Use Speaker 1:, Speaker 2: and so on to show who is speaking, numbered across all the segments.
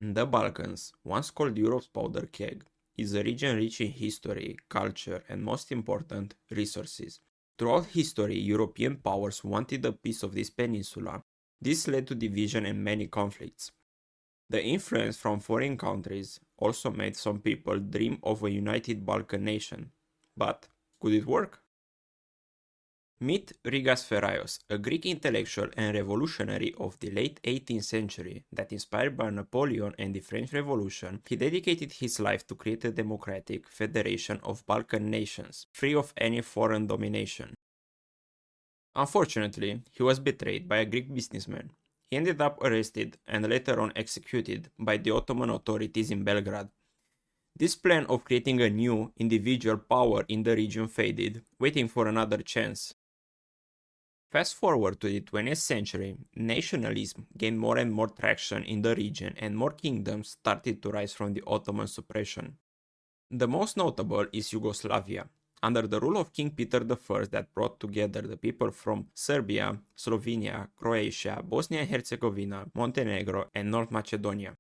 Speaker 1: The Balkans, once called Europe's powder keg, is a region rich in history, culture, and most important, resources. Throughout history, European powers wanted a piece of this peninsula. This led to division and many conflicts. The influence from foreign countries also made some people dream of a united Balkan nation. But could it work? Meet Rigas Feraios, a Greek intellectual and revolutionary of the late 18th century that, inspired by Napoleon and the French Revolution, he dedicated his life to create a democratic federation of Balkan nations, free of any foreign domination. Unfortunately, he was betrayed by a Greek businessman. He ended up arrested and later on executed by the Ottoman authorities in Belgrade. This plan of creating a new, individual power in the region faded, waiting for another chance. Fast forward to the 20th century, nationalism gained more and more traction in the region and more kingdoms started to rise from the Ottoman suppression. The most notable is Yugoslavia, under the rule of King Peter I that brought together the people from Serbia, Slovenia, Croatia, Bosnia and Herzegovina, Montenegro, and North Macedonia.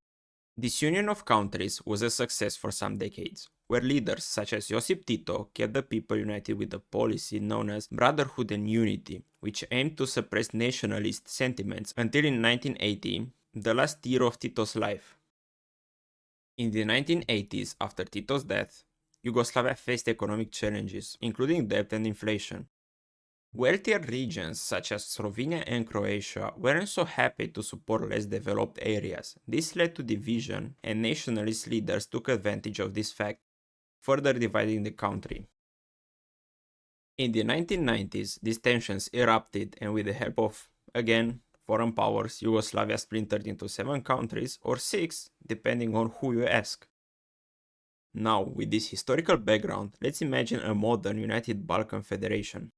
Speaker 1: This union of countries was a success for some decades, where leaders such as Josip Tito kept the people united with a policy known as brotherhood and unity, which aimed to suppress nationalist sentiments until in 1980, the last year of Tito's life. In the 1980s, after Tito's death, Yugoslavia faced economic challenges, including debt and inflation. Wealthier regions such as Slovenia and Croatia weren't so happy to support less developed areas. This led to division, and nationalist leaders took advantage of this fact, further dividing the country. In the 1990s, these tensions erupted, and with the help of, again, foreign powers, Yugoslavia splintered into 7 countries, or 6, depending on who you ask. Now, with this historical background, let's imagine a modern United Balkan Federation.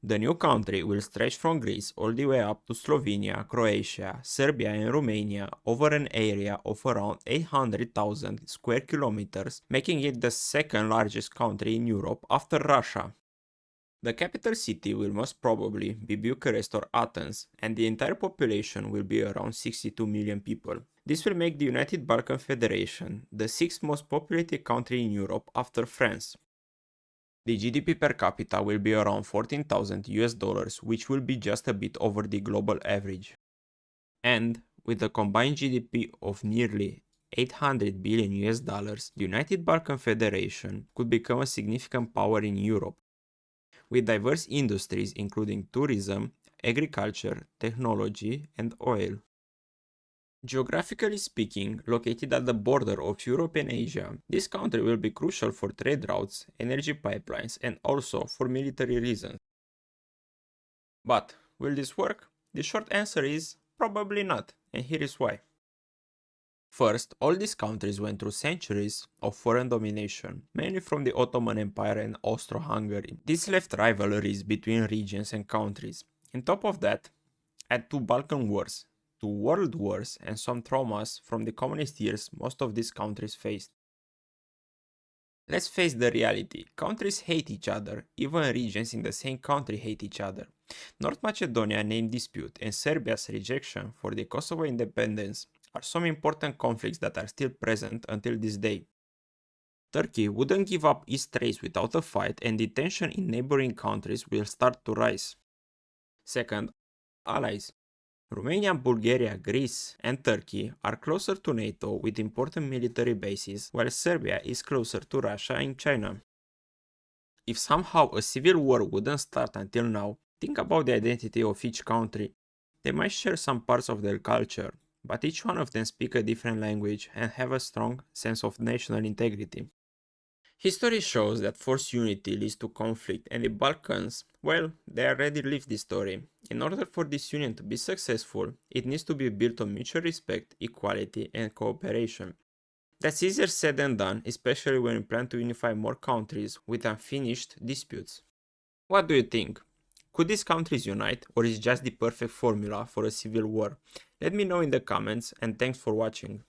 Speaker 1: The new country will stretch from Greece all the way up to Slovenia, Croatia, Serbia and Romania over an area of around 800,000 square kilometers, making it the second largest country in Europe after Russia. The capital city will most probably be Bucharest or Athens, and the entire population will be around 62 million people. This will make the United Balkan Federation the 6th most populated country in Europe after France. The GDP per capita will be around 14,000 US dollars, which will be just a bit over the global average. And with a combined GDP of nearly 800 billion US dollars, the United Balkan Federation could become a significant power in Europe, with diverse industries including tourism, agriculture, technology, and oil. Geographically speaking, located at the border of Europe and Asia, this country will be crucial for trade routes, energy pipelines, and also for military reasons. But will this work? The short answer is probably not, and here is why. First, all these countries went through centuries of foreign domination, mainly from the Ottoman Empire and Austro-Hungary. This left rivalries between regions and countries. On top of that, add 2 Balkan wars, 2 world wars, and some traumas from the communist years most of these countries faced. Let's face the reality, countries hate each other, even regions in the same country hate each other. North Macedonia name dispute and Serbia's rejection for the Kosovo independence are some important conflicts that are still present until this day. Turkey wouldn't give up East Thrace without a fight, and the tension in neighboring countries will start to rise. Second, allies. Romania, Bulgaria, Greece, and Turkey are closer to NATO with important military bases, while Serbia is closer to Russia and China. If somehow a civil war wouldn't start until now, think about the identity of each country. They might share some parts of their culture, but each one of them speak a different language and have a strong sense of national integrity. History shows that forced unity leads to conflict, and the Balkans, well, they already lived this story. In order for this union to be successful, it needs to be built on mutual respect, equality, and cooperation. That's easier said than done, especially when you plan to unify more countries with unfinished disputes. What do you think? Could these countries unite, or is it just the perfect formula for a civil war? Let me know in the comments, and thanks for watching.